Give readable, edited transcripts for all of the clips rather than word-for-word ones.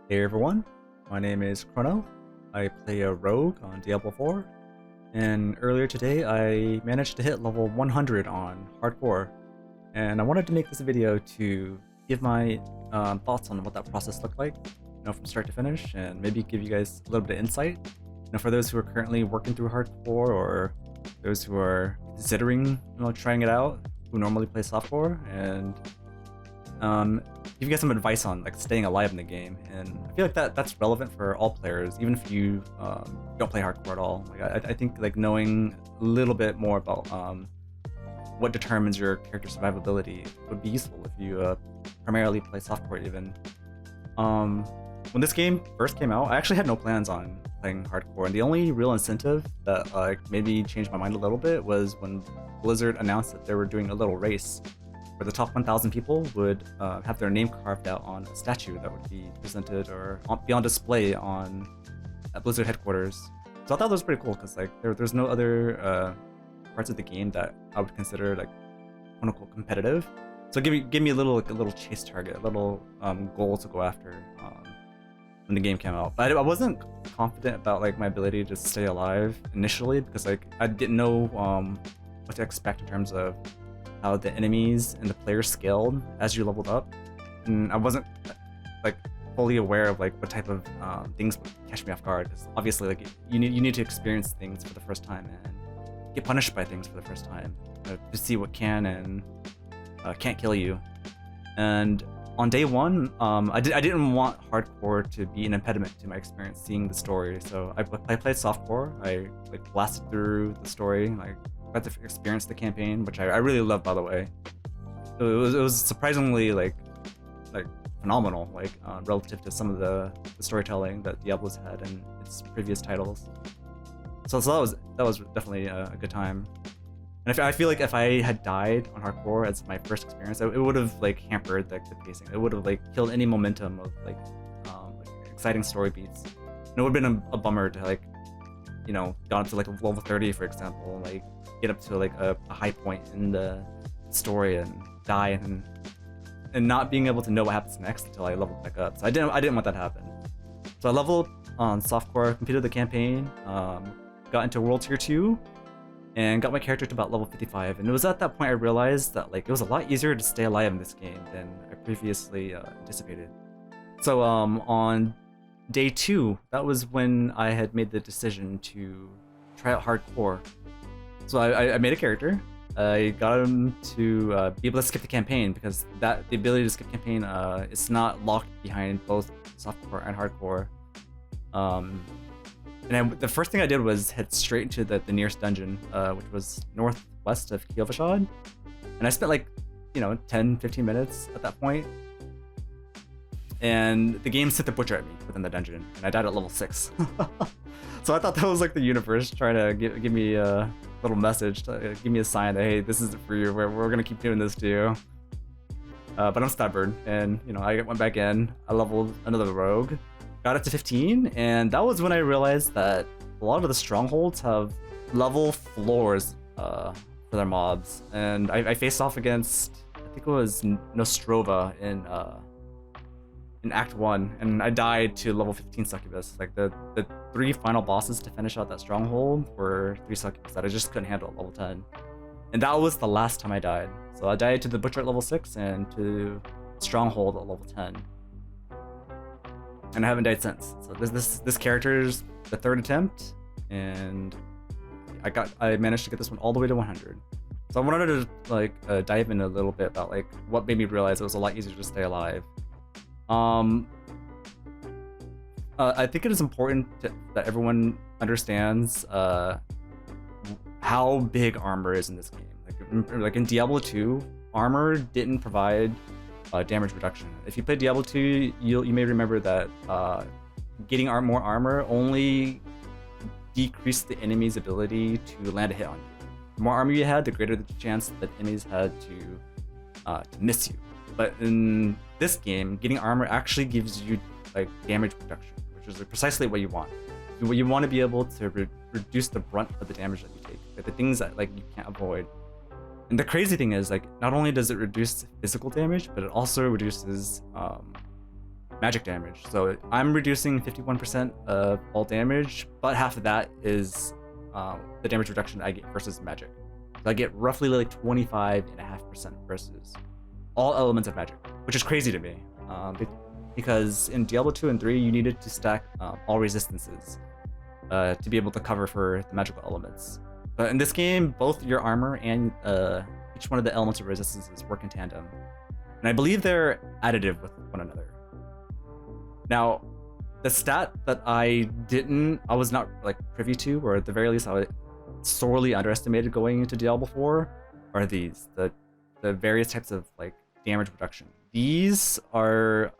Hey everyone, my name is Chrono. I play a rogue on Diablo 4, and earlier today I managed to hit level 100 on hardcore, and I wanted to make this video to give my thoughts on what that process looked like, from start to finish, and maybe give you guys a little bit of insight. For those who are currently working through hardcore or those who are considering, trying it out, who normally play softcore, and give you guys some advice on like staying alive in the game. And I feel like that's relevant for all players, even if you don't play hardcore at all. Like I think like knowing a little bit more about what determines your character survivability would be useful if you primarily play softcore even. When this game first came out, I actually had no plans on playing hardcore, and the only real incentive that maybe changed my mind a little bit was when Blizzard announced that they were doing a little race where the top 1,000 people would have their name carved out on a statue that would be presented or be on display at Blizzard headquarters. So I thought that was pretty cool because like there's no other parts of the game that I would consider like quote unquote competitive. So give me a little chase target, a little goal to go after when the game came out. But I wasn't confident about like my ability to stay alive initially because like I didn't know what to expect in terms of how the enemies and the players scaled as you leveled up, and I wasn't like fully aware of like what type of things would catch me off guard, because obviously like you need to experience things for the first time and get punished by things for the first time to see what can and can't kill you. And on day one, I didn't want hardcore to be an impediment to my experience seeing the story, so I played softcore. I like blasted through the story, like got to experience the campaign, which I really love, by the way. So it was surprisingly like phenomenal, like relative to some of the storytelling that Diablo's had in its previous titles. So that was definitely a good time. And I feel like if I had died on hardcore as my first experience, it would have like hampered the pacing. It would have like killed any momentum of like exciting story beats. And it would have been a bummer to like gone up to like level 30, for example, like get up to like a high point in the story and die and not being able to know what happens next until I leveled back up. So I didn't want that to happen. So I leveled on softcore, completed the campaign, got into World Tier 2, and got my character to about level 55. And it was at that point I realized that like it was a lot easier to stay alive in this game than I previously anticipated. So on day 2, that was when I had made the decision to try out hardcore. So I made a character. I got him to be able to skip the campaign, because the ability to skip campaign is not locked behind both softcore and hardcore. And the first thing I did was head straight into the nearest dungeon, which was northwest of Kiovashad. And I spent like 10-15 minutes at that point. And the game sent the butcher at me within the dungeon, and I died at level 6. So I thought that was like the universe trying to give me a little message, to give me a sign that, hey, this isn't for you, we're gonna keep doing this to you. But I'm stubborn, and I went back in, I leveled another rogue, got it to 15, and that was when I realized that a lot of the strongholds have level floors for their mobs. And I faced off against, I think it was Nostrova in Act 1, and I died to level 15 succubus. Like the 3 final bosses to finish out that stronghold were 3 succubus that I just couldn't handle at level 10. And that was the last time I died. So I died to the butcher at level 6 and to stronghold at level 10. And I haven't died since. So this character's the 3rd attempt, and I managed to get this one all the way to 100. So I wanted to like dive in a little bit about like what made me realize it was a lot easier to stay alive. I think it is important that everyone understands how big armor is in this game. Like in Diablo 2, armor didn't provide damage reduction. If you played Diablo 2, you may remember that getting more armor only decreased the enemy's ability to land a hit on you. The more armor you had, the greater the chance that enemies had to miss you. But in this game, getting armor actually gives you like damage reduction, which is precisely what you want. You want to be able to reduce the brunt of the damage that you take, like the things that like you can't avoid. And the crazy thing is, like, not only does it reduce physical damage, but it also reduces magic damage. So I'm reducing 51% of all damage, but half of that is the damage reduction I get versus magic. So I get roughly like 25.5% versus all elements of magic, which is crazy to me. Because in Diablo 2 and 3, you needed to stack all resistances to be able to cover for the magical elements. But in this game, both your armor and each one of the elements of resistances work in tandem. And I believe they're additive with one another. Now, the stat that I was not like privy to, or at the very least I sorely underestimated going into Diablo 4, are these, the various types of like damage reduction. These are,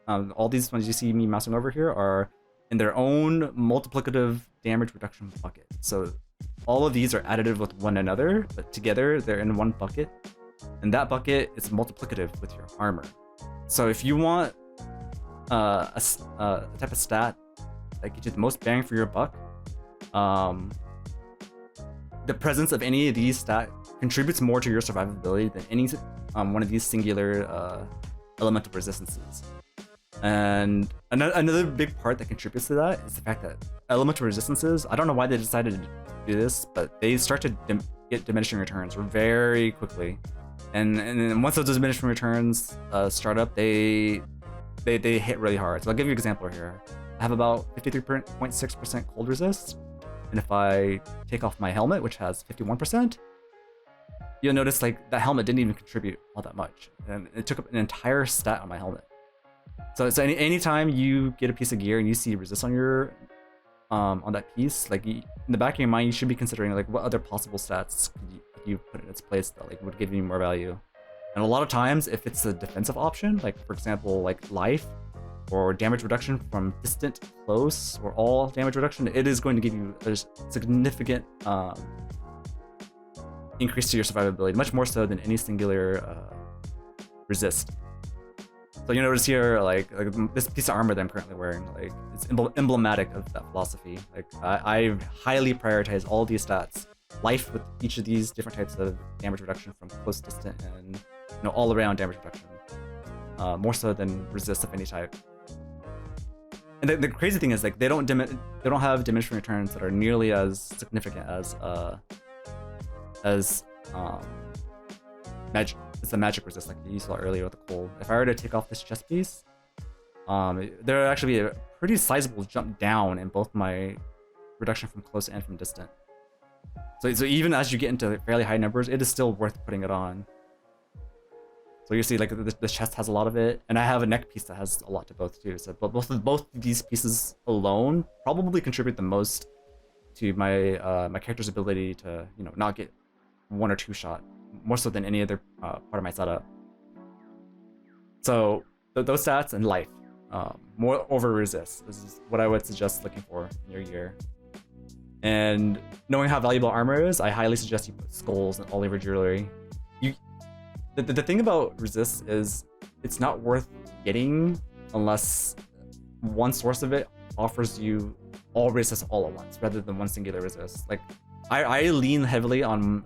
all these ones you see me mousing over here are in their own multiplicative damage reduction bucket. So all of these are additive with one another, but together they're in one bucket. And that bucket is multiplicative with your armor. So if you want a type of stat that gets you the most bang for your buck, the presence of any of these stats contributes more to your survivability than any one of these singular elemental resistances. And another big part that contributes to that is the fact that elemental resistances, I don't know why they decided to do this, but they start to get diminishing returns very quickly. And once those diminishing returns start up, they hit really hard. So I'll give you an example here. I have about 53.6% cold resist, and if I take off my helmet, which has 51%, you'll notice like that helmet didn't even contribute all that much, and it took up an entire stat on my helmet. So anytime you get a piece of gear and you see resist on your on that piece, like in the back of your mind, you should be considering like what other possible stats could you put in its place that like would give you more value. And a lot of times, if it's a defensive option, like for example, like life or damage reduction from distant, close, or all damage reduction, it is going to give you a significant increase to your survivability, much more so than any singular resist. So you notice here, like this piece of armor that I'm currently wearing, like it's emblematic of that philosophy. Like I highly prioritize all these stats, life with each of these different types of damage reduction from close, distant, and all around damage reduction, more so than resist of any type. And the crazy thing is, like they don't have diminishing returns that are nearly as significant as magic. It's the magic resist like you saw earlier with the cold. If I were to take off this chest piece, there would actually be a pretty sizable jump down in both my reduction from close and from distant. So even as you get into fairly high numbers, it is still worth putting it on. So you see, like the chest has a lot of it, and I have a neck piece that has a lot to both too. So both of these pieces alone probably contribute the most to my my character's ability to not get one or two shot, more so than any other part of my setup. So those stats and life, more over resist. This is what I would suggest looking for in your gear. And knowing how valuable armor is, I highly suggest you put skulls in all of your jewelry. The thing about resist is it's not worth getting unless one source of it offers you all resist all at once rather than one singular resist. Like I lean heavily on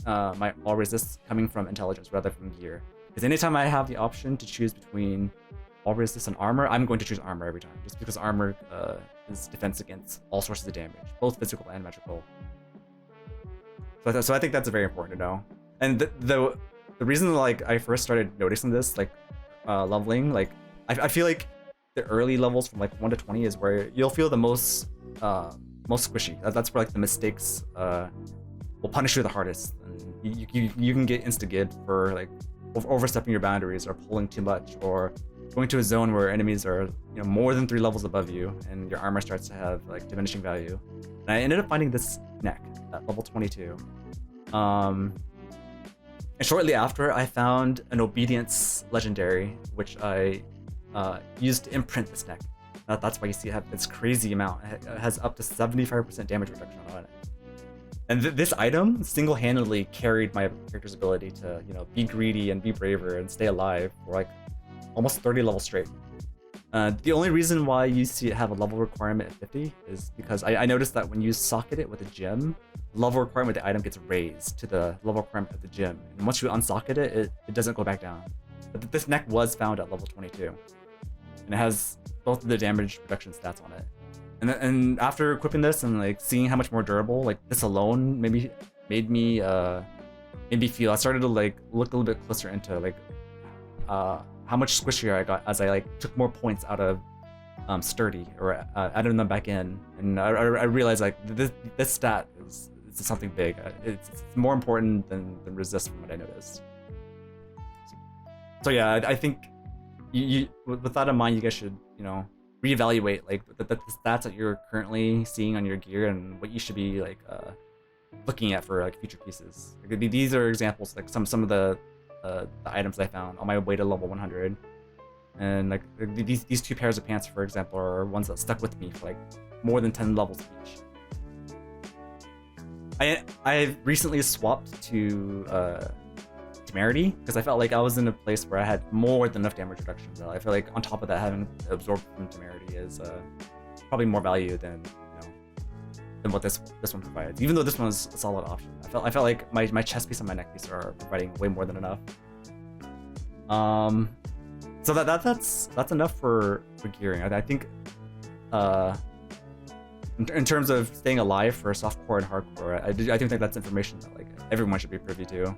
my all resist coming from intelligence rather from gear, because anytime I have the option to choose between all resist and armor, I'm going to choose armor every time, just because armor is defense against all sources of damage, both physical and magical. So I think that's very important to know. And the reason like I first started noticing this leveling, like I feel like the early levels from like 1 to 20 is where you'll feel the most squishy. That's where like the mistakes will punish you the hardest. And you can get insta-gid for like overstepping your boundaries or pulling too much or going to a zone where enemies are more than 3 levels above you and your armor starts to have like diminishing value. And I ended up finding this neck at level 22. And shortly after, I found an obedience legendary, which I used to imprint this neck. That's why you see it have this crazy amount. It has up to 75% damage reduction on it. And this item single-handedly carried my character's ability to, be greedy and be braver and stay alive for like almost 30 levels straight. The only reason why you see it have a level requirement at 50 is because I noticed that when you socket it with a gem, the level requirement of the item gets raised to the level requirement of the gem. And once you unsocket it, it doesn't go back down. But this neck was found at level 22. and it has both of the damage reduction stats on it. And after equipping this and like seeing how much more durable, like this alone made me feel. I started to like look a little bit closer into like how much squishier I got as I like took more points out of sturdy or added them back in, and I realized like this stat is something big. It's more important than resist from what I noticed. So yeah, I think you with that in mind, you guys should reevaluate like the stats that you're currently seeing on your gear and what you should be like looking at for like future pieces. Like, these are examples, like some of the items I found on my way to level 100, and like these two pairs of pants, for example, are ones that stuck with me for like more than 10 levels each. I recently swapped to temerity because I felt like I was in a place where I had more than enough damage reduction. So I feel like on top of that, having absorbed from temerity is probably more value than than what this one provides. Even though this one is a solid option, I felt like my chest piece and my neck piece are providing way more than enough. So that's enough for gearing. I think in terms of staying alive for softcore and hardcore, I do think that's information that like everyone should be privy to.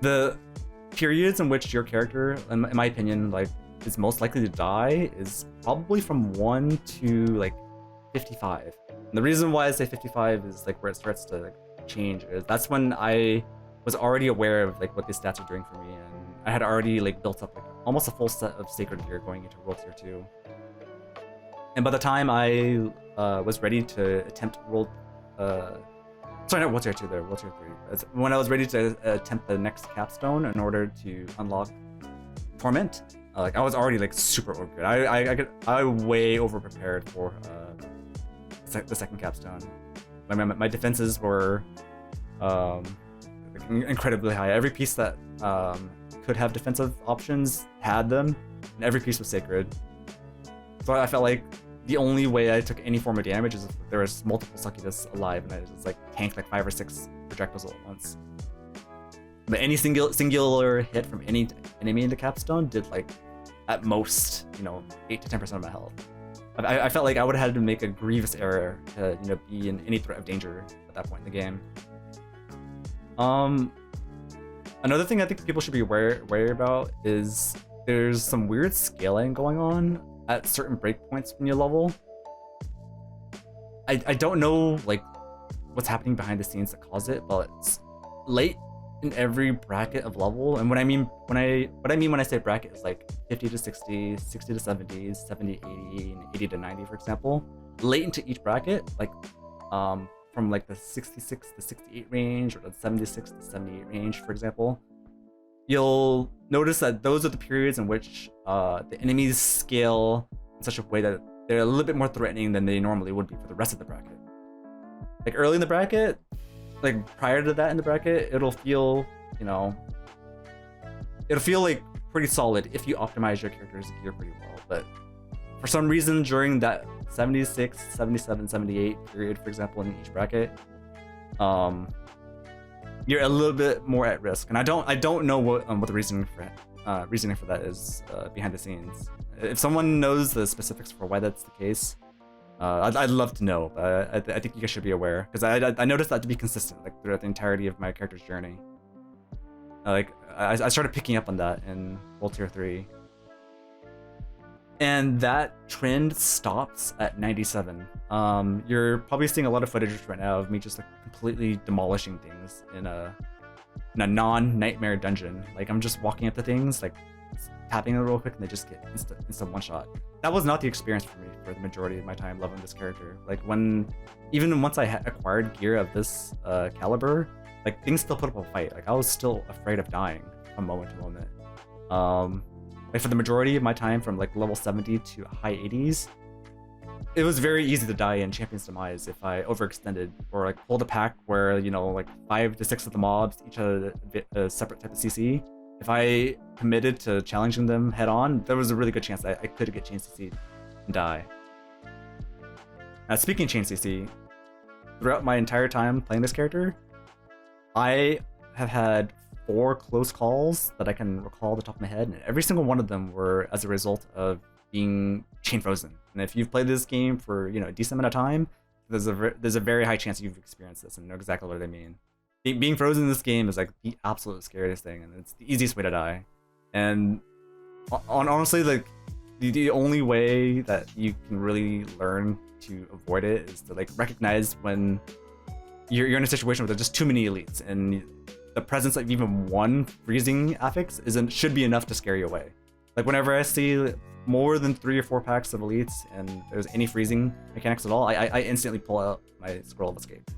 The periods in which your character, in my opinion, like is most likely to die is probably from 1 to like 55. And the reason why I say 55 is like where it starts to like change is that's when I was already aware of like what these stats are doing for me, and I had already like built up like almost a full set of sacred gear going into World Tier 2. And by the time I was ready to attempt World Sorry, not World Tier 2 there, World Tier 3. It's when I was ready to attempt the next capstone in order to unlock Torment, like I was already like super good. I way over prepared for the second capstone. My defenses were incredibly high. Every piece that could have defensive options had them, and every piece was sacred. So I felt like the only way I took any form of damage is if there was multiple succubus alive and I just like tanked like 5 or 6 projectiles all at once. But any singular hit from any enemy in the capstone did like at most 8 to 10% of my health. I felt like I would have had to make a grievous error to be in any threat of danger at that point in the game. Another thing I think people should be wary about is there's some weird scaling going on at certain breakpoints when you level. I don't know like what's happening behind the scenes that cause it, but it's late in every bracket of level. And what I mean when I say bracket is like 50 to 60, 60 to 70, 70 to 80, and 80 to 90, for example. Late into each bracket, like from like the 66 to 68 range or the 76 to 78 range, for example, you'll notice that those are the periods in which the enemies scale in such a way that they're a little bit more threatening than they normally would be for the rest of the bracket. Like early in the bracket, like prior to that in the bracket, it'll feel like pretty solid if you optimize your character's gear pretty well. But for some reason during that 76, 77, 78 period, for example, in each bracket, you're a little bit more at risk, and I don't know what the reasoning for that is behind the scenes. If someone knows the specifics for why that's the case, I'd love to know. But I think you guys should be aware, because I noticed that to be consistent like throughout the entirety of my character's journey. I started picking up on that in World Tier 3. And that trend stops at 97. You're probably seeing a lot of footage right now of me just like completely demolishing things in a non-nightmare dungeon. Like I'm just walking up to things, like tapping them real quick, and they just get instant one shot. That was not the experience for me for the majority of my time leveling this character. Like even once I had acquired gear of this caliber, like things still put up a fight. Like I was still afraid of dying from moment to moment. Like for the majority of my time from like level 70 to high 80s, it was very easy to die in Champion's Demise if I overextended or like pulled a pack where like 5 to 6 of the mobs each had a separate type of CC. If I committed to challenging them head on, there was a really good chance I could get chain CC and die. Speaking of chain CC, throughout my entire time playing this character, I have had 4 close calls that I can recall off the top of my head, and every single one of them were as a result of being chain frozen. And if you've played this game for a decent amount of time, there's a very high chance you've experienced this and know exactly what I mean. Being frozen in this game is like the absolute scariest thing, and it's the easiest way to die. And honestly, like the only way that you can really learn to avoid it is to like recognize when you're in a situation where there's just too many elites, and the presence of even one freezing affix should be enough to scare you away. Like whenever I see more than 3 or 4 packs of elites and there's any freezing mechanics at all, I instantly pull out my scroll of escape,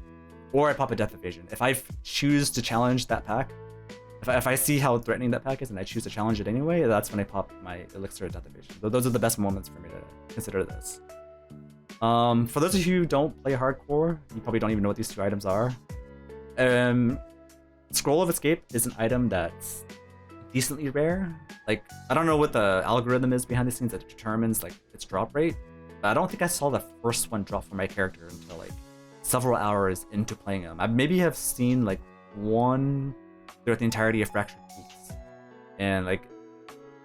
or I pop a death evasion. If I choose to challenge that pack, if I see how threatening that pack is and I choose to challenge it anyway, that's when I pop my elixir of death evasion. Those are the best moments for me to consider this. For those of you who don't play hardcore, you probably don't even know what these 2 items are. Scroll of Escape is an item that's decently rare. Like, I don't know what the algorithm is behind the scenes that determines like its drop rate, but I don't think I saw the first one drop for my character until like several hours into playing them. I maybe have seen like one throughout the entirety of Fractured Peaks, and like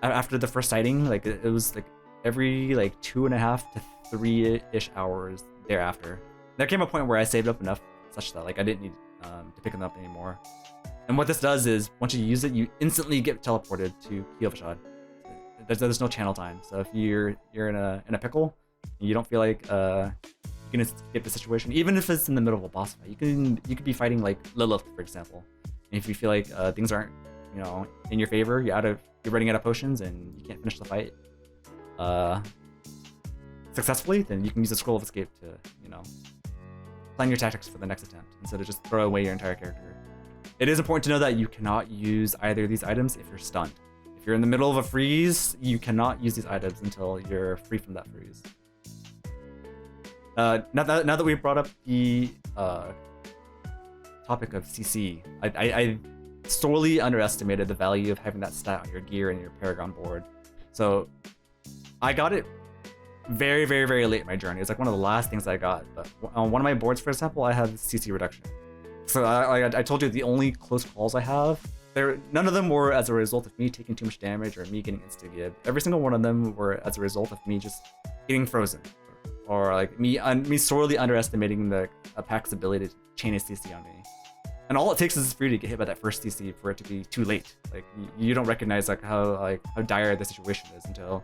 after the first sighting, like it was like every like 2.5 to 3-ish hours thereafter. There came a point where I saved up enough such that like I didn't need to pick them up anymore. And what this does is once you use it, you instantly get teleported to Kielvashad. There's no channel time. So if you're in a pickle and you don't feel like you can escape the situation, even if it's in the middle of a boss fight, you could be fighting like Lilith, for example. And if you feel like things aren't in your favor, you're running out of potions and you can't finish the fight successfully, then you can use the Scroll of Escape to plan your tactics for the next attempt instead of just throw away your entire character. It is important to know that you cannot use either of these items if you're stunned. If you're in the middle of a freeze, you cannot use these items until you're free from that freeze. Now that we've brought up the topic of CC, I sorely underestimated the value of having that stat on your gear and your Paragon board. So I got it very, very, very late in my journey. It's like one of the last things I got. But on one of my boards, for example, I have CC reduction. So I told you the only close calls I have, none of them were as a result of me taking too much damage or me getting insta-gib. Every single one of them were as a result of me just getting frozen, or like me sorely underestimating the pack's ability to chain a CC on me. And all it takes is for you to get hit by that first CC for it to be too late. Like you don't recognize like how dire the situation is until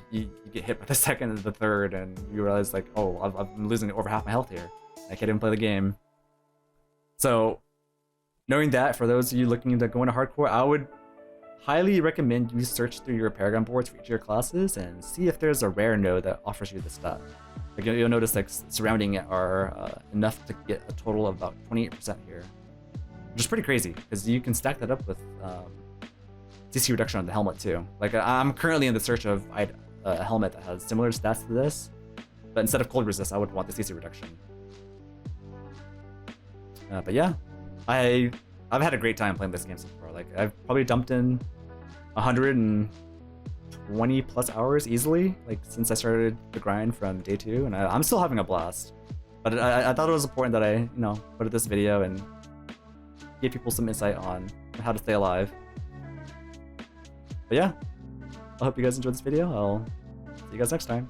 you get hit by the second and the third, and you realize like, oh, I'm losing over half my health here. I can't even play the game. So, knowing that, for those of you looking to go into hardcore, I would highly recommend you search through your Paragon boards for each of your classes and see if there's a rare node that offers you the stat. Like you'll notice like surrounding it are enough to get a total of about 28% here, which is pretty crazy because you can stack that up with CC reduction on the helmet too. Like I'm currently in the search of a helmet that has similar stats to this, but instead of cold resist, I would want the CC reduction. But yeah, I've had a great time playing this game so far. Like I've probably dumped in 120 plus hours easily, like since I started the grind from day 2, and I'm still having a blast. But I thought it was important that I put up this video and give people some insight on how to stay alive. But yeah, I hope you guys enjoyed this video. I'll see you guys next time.